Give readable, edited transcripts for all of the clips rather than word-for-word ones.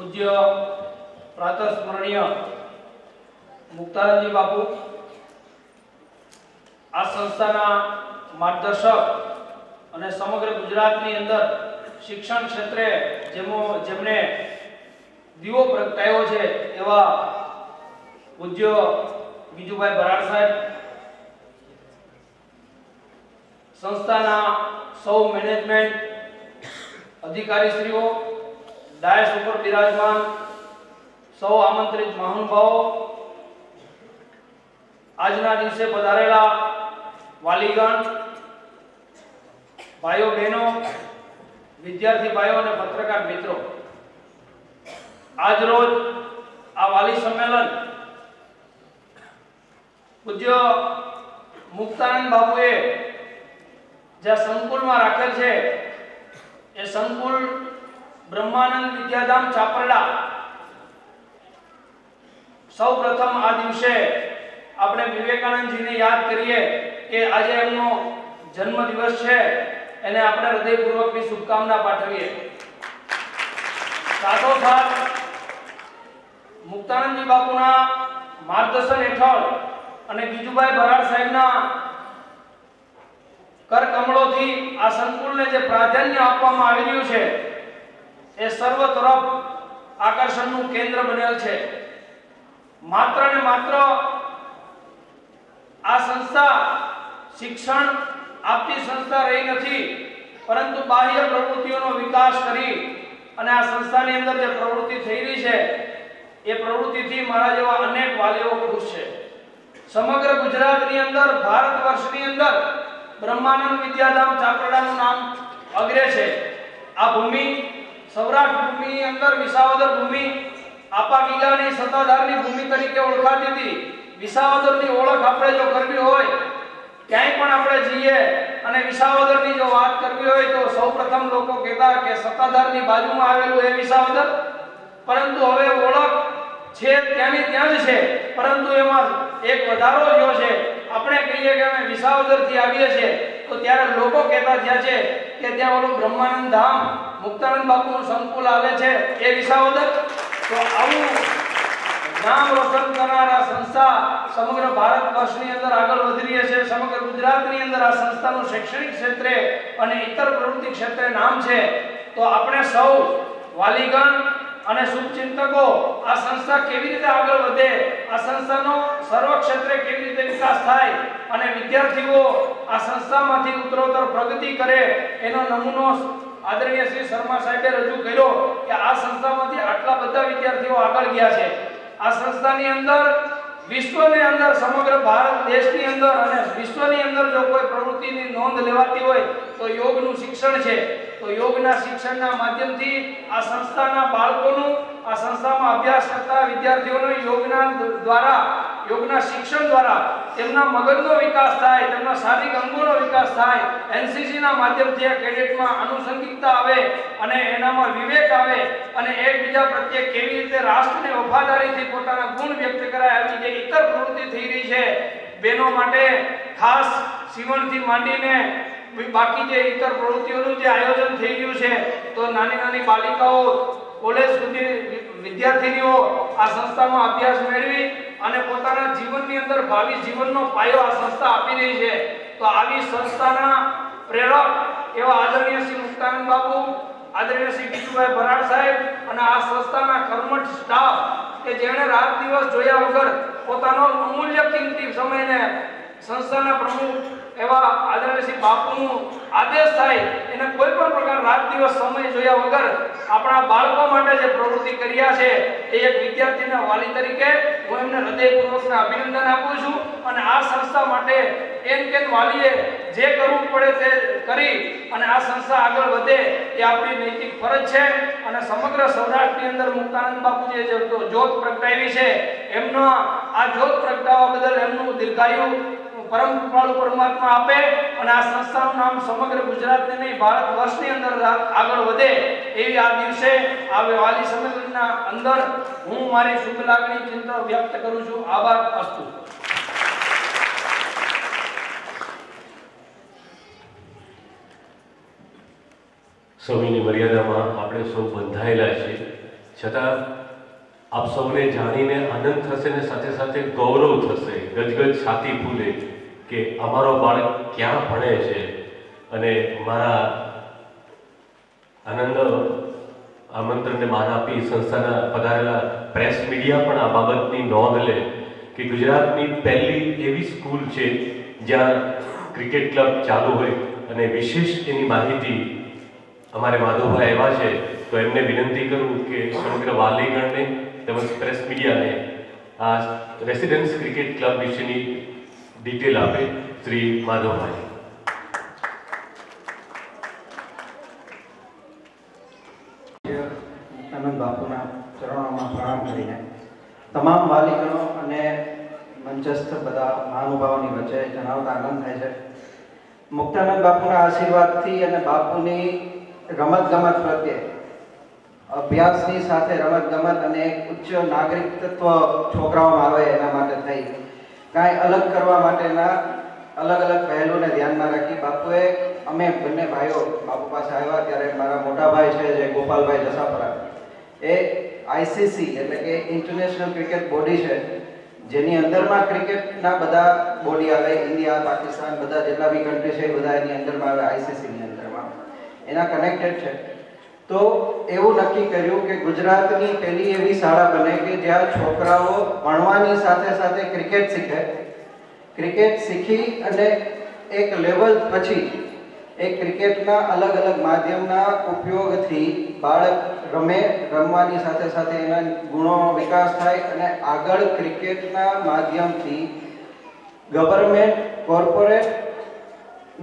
પૂજ્ય પ્રાતઃસ્મરણીય મુક્તાનંદજી બાપુ આ સંસ્થાના માર્ગદર્શક અને સમગ્ર ગુજરાતની અંદર શિક્ષણ ક્ષેત્રે જેમને દીવો પ્રગટાયો છે એવા પૂજ્ય બીજુભાઈ બરાડ સાહેબ, સંસ્થાના સૌ મેનેજમેન્ટ અધિકારીશ્રીઓ, ડાયસ ઉપર બિરાજમાન સૌ આમંત્રિત મહાનુભાવો, આજના દિવસે પધારેલા વાલીગણ, ભાઈઓ બહેનો, વિદ્યાર્થી ભાઈઓ અને પત્રકાર મિત્રો, આજ રોજ આ વાલી સંમેલન પૂજ્ય મુક્તાનંદ બાપુએ જે સંકુલમાં રાખેલ છે એ સંકુલ બ્રહ્માનંદ વિદ્યાધામ ચાપરડા. સૌ પ્રથમ આ દિવસે આપણે વિવેકાનંદજીને યાદ કરીએ કે આજે એમનો જન્મ દિવસ છે, એને આપણે હૃદયપૂર્વકની શુભકામના પાઠવીએ. સાથોસાથ મુક્તાનંદજી બાપુના માર્ગદર્શન હેઠળ અને બીજુભાઈ બરાડ સાહેબના કરકમળોથી આ સંકુલને જે પ્રાધાન્ય આપવામાં આવી રહ્યું છે એ સર્વ તરફ આકર્ષણનું કેન્દ્ર બનેલ છે. માત્ર ને માત્ર આ સંસ્થા શિક્ષણ આપતી સંસ્થા રહી નથી, પરંતુ બાહ્ય પ્રવૃત્તિઓનો વિકાસ કરી અને આ સંસ્થાની અંદર જે પ્રવૃત્તિ થઈ રહી છે એ પ્રવૃત્તિથી મારા જેવા અનેક વાલીઓ ખુશ છે. સમગ્ર ગુજરાતની અંદર, ભારત વર્ષની અંદર બ્રહ્માનંદ વિદ્યાધામ ચાપરડાનું નામ અગ્રે છે. આ ભૂમિ સૌરાષ્ટ્ર ભૂમિની અંદર વિસાવદર ભૂમિ આપા ગીગાની સત્તાધારની ભૂમિ તરીકે ઓળખાતી હતી. વિસાવદરની ઓળખ આપણે જો કરવી હોય, ક્યાંય પણ આપણે જઈએ અને વિસાવદરની જો વાત કરવી હોય તો સૌપ્રથમ લોકો કહેતા કે સત્તાધારની બાજુમાં આવેલું એ વિસાવદર, પરંતુ હવે ઓળખ છે ત્યાંની ત્યાં જ છે, પરંતુ એમાં એક વધારો થયો છે. આપણે કહીએ કે અમે વિસાવદરથી આવીએ છીએ તો ત્યારે લોકો કહેતા થયા છે કે ત્યાં ઓલું બ્રહ્માનંદ ધામ મુક્તાનંદ બાપુનું સંકુલ આવે છે એ વિસાવદર. તો આવું નામ રોશન કરનારા સંસ્થા સમગ્ર ભારત વર્ષની અંદર આગળ વધી રહી છે. સમગ્ર ગુજરાતની અંદર આ સંસ્થાનું શૈક્ષણિક ક્ષેત્રે અને ઇતર પ્રવૃત્તિ ક્ષેત્રે નામ છે. તો આપણે સૌ વાલીગણ અને શુભચિંતકો આ સંસ્થા કેવી રીતે આગળ વધે, આ સંસ્થાનો સર્વ ક્ષેત્રે કેવી રીતે વિકાસ થાય અને વિદ્યાર્થીઓ આ સંસ્થામાંથી ઉત્તરોત્તર પ્રગતિ કરે એનો નમૂનો આદરણીય શ્રી શર્મા સાહેબે રજૂ કર્યો કે આ સંસ્થામાંથી આટલા બધા વિદ્યાર્થીઓ આગળ ગયા છે. આ સંસ્થાની અંદર વિશ્વની અંદર, સમગ્ર ભારત દેશની અંદર અને વિશ્વની અંદર જો કોઈ પ્રવૃત્તિની નોંધ લેવાતી હોય તો યોગનું શિક્ષણ છે. તો યોગના શિક્ષણના માધ્યમથી આ સંસ્થાના બાળકોનું, આ સંસ્થામાં અભ્યાસ કરતા વિદ્યાર્થીઓનો યોગના શિક્ષણ દ્વારા તેમના મગજનો વિકાસ થાય, તેમના શારીરિક અંગોનો વિકાસ થાય. એનસીસીના માધ્યમથી આ કેડેટમાં આનુષંગિકતા આવે અને એનામાં વિવેક આવે અને એકબીજા પ્રત્યે કેવી રીતે રાષ્ટ્રની વફાદારીથી પોતાના ગુણ વ્યક્ત કરાય, આવી જે ઇતર પ્રવૃત્તિ થઈ રહી છે બહેનો માટે ખાસ સીવણથી માંડીને બાકી જે ઇતર પ્રવૃત્તિઓનું જે આયોજન થઈ ગયું છે, તો નાની નાની બાલિકાઓ કોલેજ સુધી વિદ્યાર્થીનીઓ આ સંસ્થામાં અભ્યાસ મેળવી અને પોતાના જીવનની અંદર ભાવિ જીવનનો પાયો આ સંસ્થા આપી રહી છે. તો આવી સંસ્થાના પ્રેરક એવા આદરણીય શ્રી મુક્તાનંદ બાપુ, આદરણીય શ્રી બીજુભાઈ બરાડ સાહેબ અને આ સંસ્થાના કર્મઠ સ્ટાફ કે જેણે રાત દિવસ જોયા વગર પોતાનો અમૂલ્ય કિંમતી સમયને સંસ્થાના પ્રમુખ એવા આદરણીય શ્રી બાપુનું આદેશ થાય એને કોઈ પણ પ્રકાર રાત દિવસ સમય જોયા વગર આપણા બાળકો માટે જે પ્રવૃત્તિ કર્યા છે એ એક વિદ્યાર્થીના વાલી તરીકે હું એમને હૃદયપૂર્વકના અભિનંદન આપું છું. અને આ સંસ્થા માટે એન વાલીએ જે કરવું પડે તે કરી અને આ સંસ્થા આગળ વધે એ આપણી નૈતિક ફરજ છે. અને સમગ્ર સૌરાષ્ટ્રની અંદર મુક્તાનંદ બાપુજીએ જે જ્યોત પ્રગટાવી છે એમનો આ જ્યોત પ્રગટાવવા બદલ એમનું દીર્ઘાયુ પરમ કૃપાળુ પરમાત્મા આપે અને આ સંસ્થાનું નામ સમગ્ર ગુજરાતની નહીં ભારત વર્ષની અંદર આગળ વધે એવી આ દિવસે આ વાલી સંમેલનના અંદર હું મારી શુભ લાગણી ચિંતા વ્યક્ત કરું છું. આભાર. અસ્તુ. સમયની મર્યાદામાં આપણે સૌ બંધાયેલા છીએ છતાં આપ સૌને જાણીને આનંદ થશે ને સાથે સાથે ગૌરવ થશે, ગજગજ છાતી ફૂલે કે અમારો બાળક ક્યાં ભણે છે. અને મારા આનંદ આમંત્રણને માન આપી સંસ્થાના પધારેલા પ્રેસ મીડિયા પણ આ બાબતની નોંધ લે કે ગુજરાતની પહેલી એવી સ્કૂલ છે જ્યાં ક્રિકેટ ક્લબ ચાલુ હોય અને વિશેષ એની માહિતી અમારે માધવભાઈ આવ્યા છે તો એમને વિનંતી કરું કે સમગ્ર વાલીગણને તેમજ પ્રેસ મીડિયાને આ રેસિડેન્સ ક્રિકેટ ક્લબ વિશેની ડિટેલ આપે. શ્રી માધવભાઈ. આનંદ બાપુના ચરણોમાં પ્રણામ કરીને તમામ વાલીગણો અને મંચસ્થ બધા મહાનુભાવોની વચ્ચે જણાવતા આનંદ થાય છે. મુક્તાનંદ બાપુના આશીર્વાદથી અને બાપુની રમતગમત પ્રત્યે અભ્યાસની સાથે રમતગમત અને એક ઉચ્ચ નાગરિકત્વ છોકરાઓમાં આવે એના માટે થઈ કાંઈ અલગ કરવા માટેના અલગ અલગ પહેલુંને ધ્યાનમાં રાખી બાપુએ અમે બંને ભાઈઓ બાપુ પાસે આવ્યા ત્યારે મારા મોટા ભાઈ છે જે ગોપાલભાઈ જસાપરા એ આઈસીસી એટલે કે ઇન્ટરનેશનલ ક્રિકેટ બોડી છે જેની અંદરમાં ક્રિકેટના બધા બોડી આવે, ઇન્ડિયા, પાકિસ્તાન, બધા જેટલા બી કન્ટ્રી છે એ બધા એની અંદરમાં આવે, આઈસીસીની અંદરમાં એના કનેક્ટેડ છે. તો એવું નક્કી કર્યું કે ગુજરાતની પહેલી એવી શાળા બને કે જ્યાં છોકરાઓ ભણવાની સાથે સાથે ક્રિકેટ શીખે. ક્રિકેટ શીખી અને એક લેવલ પછી એ ક્રિકેટના અલગ અલગ માધ્યમના ઉપયોગથી બાળક રમવાની સાથે સાથે એના ગુણોનો વિકાસ થાય અને આગળ ક્રિકેટના માધ્યમથી ગવર્મેન્ટ, કોર્પોરેટ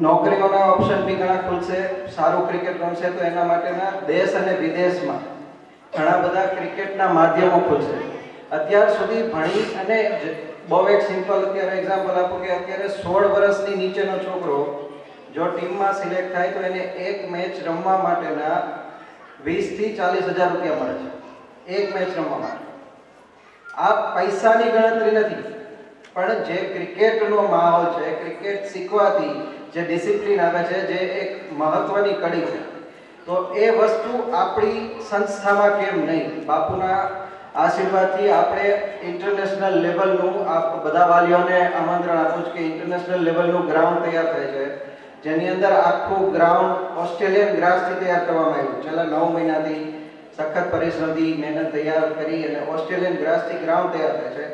નોકરીઓના ઓપ્શન બી ઘણા ખુલશે. સારું ક્રિકેટ રમશે તો એના માટેના દેશ અને વિદેશમાં ઘણા બધા ક્રિકેટના માધ્યમો ખુલશે. અત્યાર સુધી ભણી અને બહુ એક સિમ્પલ અત્યારે એક્ઝામ્પલ આપું કે અત્યારે 16 વર્ષની નીચેનો છોકરો જો ટીમમાં સિલેક્ટ થાય તો એને એક મેચ રમવા માટેના 20 થી 40 હજાર રૂપિયા મળે છે. એક મેચ રમવા માટે. આ પૈસાની ગણતરી નથી, પણ જે ક્રિકેટનો માહોલ છે, ક્રિકેટ શીખવાથી જે ડિસિપ્લિન આવે છે, જે એક મહત્વની કડી છે, તો એ વસ્તુ આપણી સંસ્થામાં કેમ નહીં? બાપુના આશીર્વાદથી આપણે ઇન્ટરનેશનલ લેવલનું બધા વાલીઓને આમંત્રણ આપું છું કે ઇન્ટરનેશનલ લેવલનું ગ્રાઉન્ડ તૈયાર થાય છે જેની અંદર આખું ગ્રાઉન્ડ ઓસ્ટ્રેલિયન ગ્રાસથી તૈયાર કરવામાં આવ્યું. છેલ્લા 9 મહિનાથી સખત પરિશ્રમથી મહેનત તૈયાર કરી અને ઓસ્ટ્રેલિયન ગ્રાસથી ગ્રાઉન્ડ તૈયાર થાય છે.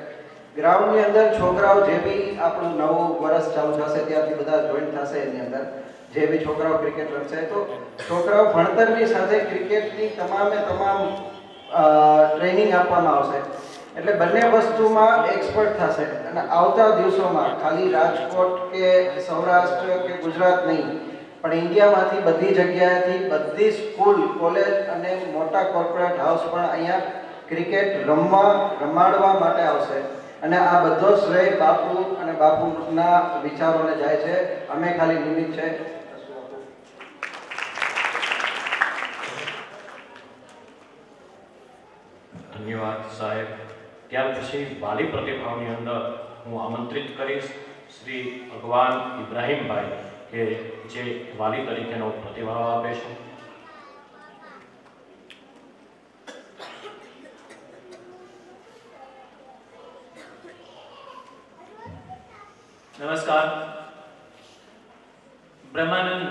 ગ્રાઉન્ડની અંદર છોકરાઓ જે બી આપણું નવું વર્ષ ચાલુ થશે ત્યારથી બધા જોઈન્ટ થશે એની અંદર જે બી છોકરાઓ ક્રિકેટ રમશે તો છોકરાઓ ભણતરની સાથે ક્રિકેટની તમામે તમામ ટ્રેનિંગ આપવામાં આવશે એટલે બંને વસ્તુમાં એક્સપર્ટ થશે અને આવતા દિવસોમાં ખાલી રાજકોટ કે સૌરાષ્ટ્ર કે ગુજરાત નહીં પણ ઇન્ડિયામાંથી બધી જગ્યાએથી બધી સ્કૂલ, કોલેજ અને મોટા કોર્પોરેટ હાઉસ પણ અહીંયા ક્રિકેટ રમાડવા માટે આવશે અને આ બધો શ્રેય બાપુ અને બાપુના વિચારોને જાય છે. અમે ખાલી નિમિત્ત છે. ધન્યવાદ સાહેબ. ત્યાર પછી વાલી પ્રતિભાવની અંદર હું આમંત્રિત કરીશ શ્રી ભગવાન ઇબ્રાહીમભાઈ કે જે વાલી તરીકેનો પ્રતિભાવ આપે છે. નમસ્કાર. બ્રહ્માનંદ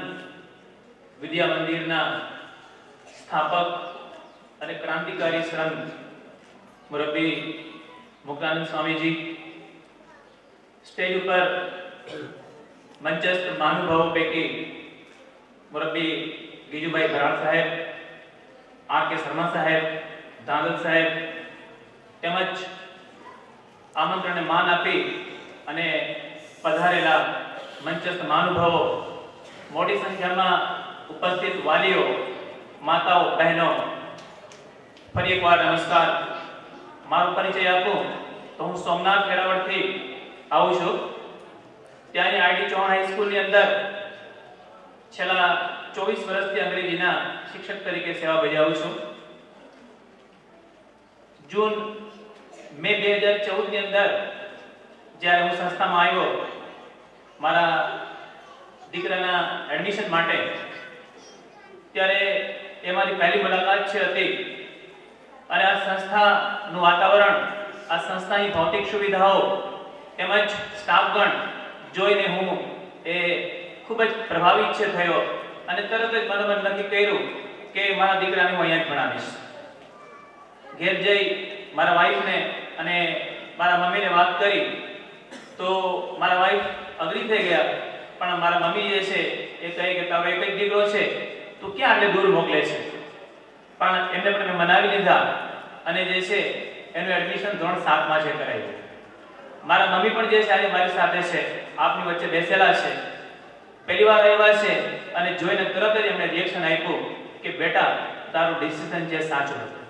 વિદ્યા મંદિરના સ્થાપક અને ક્રાંતિકારી સંત મુરબ્બી મુક્તાનંદ સ્વામીજી, સ્ટેજ ઉપર મંચસ્થ મહાનુભાવો પૈકી મુરબ્બી ગીજુભાઈ ભરાડ સાહેબ, આર.કે. શર્મા સાહેબ, ધાંગત સાહેબ તેમજ આમંત્રણને માન આપી અને પધારેલા મંચસ્થ મહાનુભાવો, મોટી સંખ્યામાં ઉપસ્થિત વાલીઓ, માતાઓ, બહેનો, ફરી એકવાર નમસ્કાર. મારો પરિચય આપું તો હું સોમનાથ વેરાવળથી આવું છું. ત્યાંની આઈડી ચૌહાણ હાઈસ્કૂલની અંદર છેલ્લા 24 વર્ષથી અંગ્રેજીના શિક્ષક તરીકે સેવા બજાવું છું. જૂન મે 2014 ની અંદર જ્યારે હું સંસ્થામાં આવ્યો મારા દીકરાના એડમિશન માટે, ત્યારે એ મારી પહેલી મુલાકાત હતી અને આ સંસ્થાનું વાતાવરણ, આ સંસ્થાની ભૌતિક સુવિધાઓ તેમજ સ્ટાફગણ જોઈને હું એ ખૂબ જ પ્રભાવિત થયો અને તરત જ મનોમન નક્કી કર્યું કે મારા દીકરાને હું અહીંયા જ ભણાવીશ. ઘેર જઈ મારા વાઈફને અને મારા મમ્મીને વાત કરી તો મારા વાઈફ અગ્રી થઈ ગયા, પણ મારા મમ્મી જે છે એ કહે કે તારો એક જ દીકરો છે, તું ક્યાં આટલે દૂર મોકલે છે? પણ એમને પણ મેં મનાવી લીધા અને જે છે એનું એડમિશન ધોરણ 7 માં છે કરાવ્યું. મારા મમ્મી પણ જે છે આજે મારી સાથે છે, આપની વચ્ચે બેસેલા છે, પહેલી વાર આવ્યા છે અને જોઈને તરત જ એમણે રિએક્શન આપ્યું કે બેટા તારું ડિસિઝન જે સાચું હતું.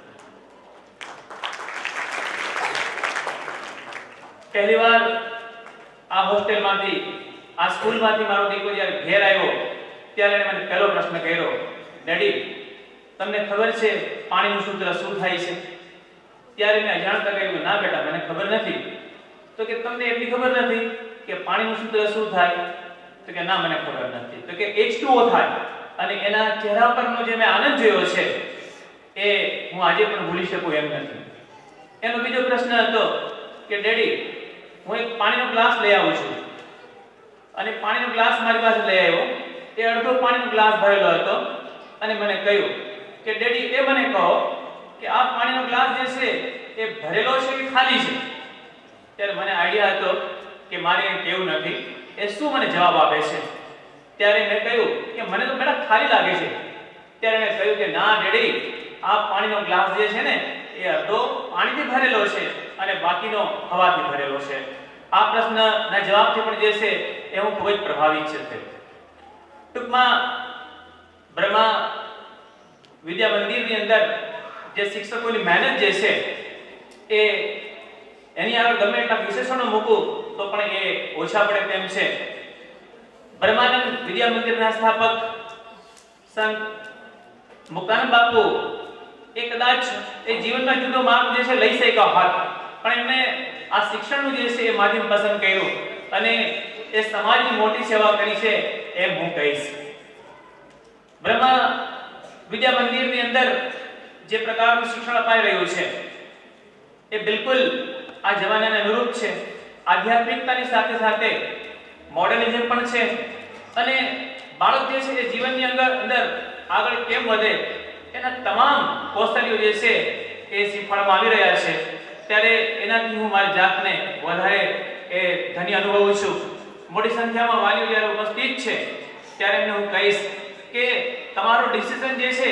પહેલી વાર આ હોસ્ટેલમાંથી, આ સ્કૂલમાંથી મારો દીકરો જ્યારે ઘેર આવ્યો ત્યારે એને મને પહેલો પ્રશ્ન કર્યો, ડેડી તમને ખબર છે પાણીનું સૂત્ર શું થાય છે? ત્યારે મેં અજાણતા કહ્યું, ના બેટા મને ખબર નથી. તો કે તમને એટલી ખબર નથી કે પાણીનું સૂત્ર શું થાય? તો કે ના મને ખબર નથી. તો કે H2O થાય. અને એના ચહેરા પરનો જે મેં આનંદ જોયો છે એ હું આજે પણ ભૂલી શકું એમ નથી. એનો બીજો પ્રશ્ન હતો કે ડેડી હું એક પાણીનો ગ્લાસ લઈ આવું છું અને પાણીનો ગ્લાસ મારી પાસે લઈ આવ્યો, એ અડધો પાણીનો ગ્લાસ ભરેલો હતો અને મને કહ્યું કે ડેડી એ મને કહો કે આ પાણીનો ગ્લાસ જે છે એ ભરેલો છે કે ખાલી છે? ત્યારે મને આઈડિયા હતો કે મારે એ કેવું નથી, એ શું મને જવાબ આપે છે? ત્યારે મેં કહ્યું કે મને તો બેટા ખાલી લાગે છે. ત્યારે મેં કહ્યું કે ના ડેડી આ પાણીનો ગ્લાસ જે છે ને એ અડધો પાણીથી ભરેલો છે અને બાકીનો હવાથી ભરેલો છે. આ પ્રશ્નના જવાબથી પણ જે છે એ હું ખૂબ જ પ્રભાવિત છું. ટૂંકમાં બ્રહ્મા વિદ્યા મંદિરની અંદર જે શિક્ષકોની મહેનત જે છે એ એની આગળ ગમે એટલા વિશેષણો મૂકું તો પણ એ ઓછા પડે તેમ છે. બ્રહ્માનંદ વિદ્યા મંદિરના સ્થાપક સંત મુક્તાનંદ બાપુ એ કદાચ એ જીવનમાં જુદો માર્ગ જે છે લઈ શક્યા હોત, પણ એમને આ શિક્ષણનું જે છે એ માધ્યમ પસંદ કર્યું અને એ સમાજની મોટી સેવા કરી છે એમ હું કહીશ. બ્રહ્મા વિદ્યા મંદિરની અંદર જે પ્રકારનું શિક્ષણ અપાઈ રહ્યું છે એ બિલકુલ આ જમાનાને અનુરૂપ છે. આધ્યાત્મિકતાની સાથે સાથે મોડર્નિઝમ પણ છે અને બાળક જે છે એ જીવનની અંદર આગળ કેમ વધે એના તમામ કૌશલ્યો જે છે એ શીખવાડવામાં આવી રહ્યા છે. ત્યારે એનાથી હું મારી જાતને વધારે એ ધન્ય અનુભવું છું. મોટી સંખ્યામાં વાલીઓ જ્યારે ઉપસ્થિત છે ત્યારે એમને હું કહીશ કે તમારો ડિસિઝન જે છે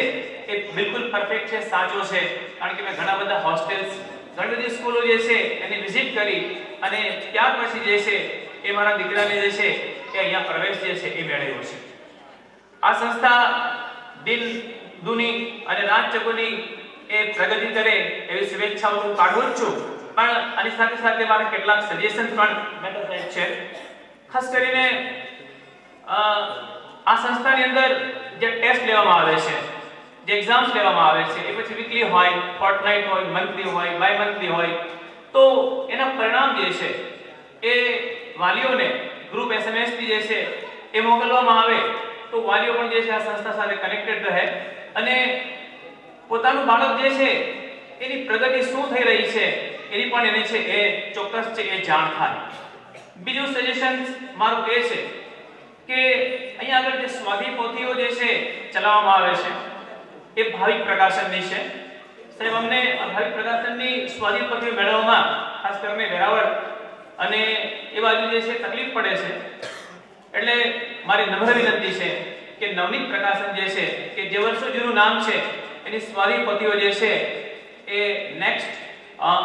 એ બિલકુલ પરફેક્ટ છે, સાચો છે. કારણ કે મેં ઘણા બધા હોસ્ટેલ્સ, ઘણી બધી સ્કૂલો જે છે એની વિઝિટ કરી અને ત્યાર પછી જે છે એ મારા દીકરાને જે છે એ અહીંયા પ્રવેશ જે છે એ મેળવ્યો છે. આ સંસ્થા દિન દુની અને રાત ચકુની એ પ્રગતિ કરે એવી શુભેચ્છાઓ હું કાઢું જ છું. પણ આની સાથે સાથે મારા કેટલાક સજેશન પણ મેં છે. ખાસ કરીને આ સંસ્થાની અંદર જે ટેસ્ટ લેવામાં આવે છે, જે એક્ઝામ્સ લેવામાં આવે છે એ પછી વીકલી હોય, ફોર્ટનાઇટ હોય, મંથલી હોય, બાય મંથલી હોય, તો એના પરિણામ જે છે એ વાલીઓને ગ્રુપ SMS થી જે છે એ મોકલવામાં આવે તો વાલીઓ પણ જે છે આ સંસ્થા સાથે કનેક્ટેડ રહે અને પોતાનું બાળક જે છે એની પ્રગતિ શું થઈ રહી છે એની પણ એને છે એ ચોક્કસ છે એ જાણ થાય. બીજું સજેશન મારું એ છે કે અહીંયા આગળ જે સ્વાધ્યાય પોથીઓ જે છે ચલાવવામાં આવે છે એ ભાવિક પ્રકાશનની છે. સાહેબ અમને ભાવિક પ્રકાશનની સ્વાધ્યાય પોથીઓ મેળવવામાં ખાસ કરીને વેરાવળ અને એ બાજુ જે છે તકલીફ પડે છે. એટલે મારી નમ્ર વિનંતી છે કે નવનીત પ્રકાશન જે છે કે જે વર્ષો જૂનું નામ છે એની સ્વાધ્યાય પોથીઓ જે છે એ નેક્સ્ટ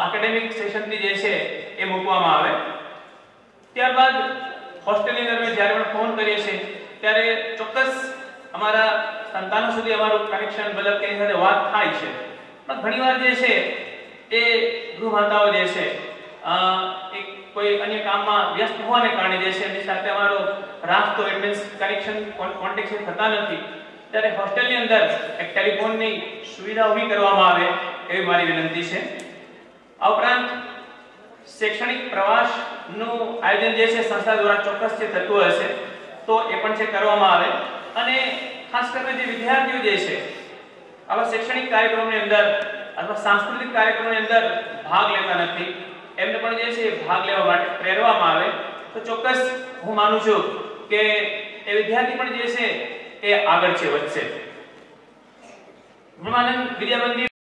એકેડેમિક સેશનથી જે છે એ મૂકવામાં આવે. ત્યારબાદ હોસ્ટેલની અંદર જ્યારે પણ ફોન કરીએ છીએ ત્યારે ચોક્કસ અમારા સંતાનો સુધી અમારું કનેક્શન મતલબ કે એની સાથે વાત થાય છે. પણ ઘણીવાર જે છે એ ગૃહમાતાઓ જે છે એક કોઈ અન્ય કામમાં વ્યસ્ત હોવાને કારણે જે છે એમની સાથે અમારો રાસ્તો ઇટ મીન્સ કનેક્શન કોન્ટેક્ટ થતા નથી. ત્યારે હોસ્ટેલની અંદર એક ટેલિફોનની સુવિધા ઊભી કરવામાં આવે એવી મારી વિનંતી છે. આ ઉપરાંત શૈક્ષણિક પ્રવાસનું આયોજન જે છે સંસ્થા દ્વારા ચોક્કસ છે થતું હશે તો એ પણ છે કરવામાં આવે અને ખાસ કરીને જે વિદ્યાર્થીઓ જે છે આવા શૈક્ષણિક કાર્યક્રમની અંદર અથવા સાંસ્કૃતિક કાર્યક્રમોની અંદર ભાગ લેતા નથી, એમને પણ જે છે ભાગ લેવા માટે પ્રેરવામાં આવે તો ચોક્કસ હું માનું છું કે એ વિદ્યાર્થી પણ જે છે એ આગળ છે વધશે. બ્રહ્માનંદ વિદ્યા મંદિર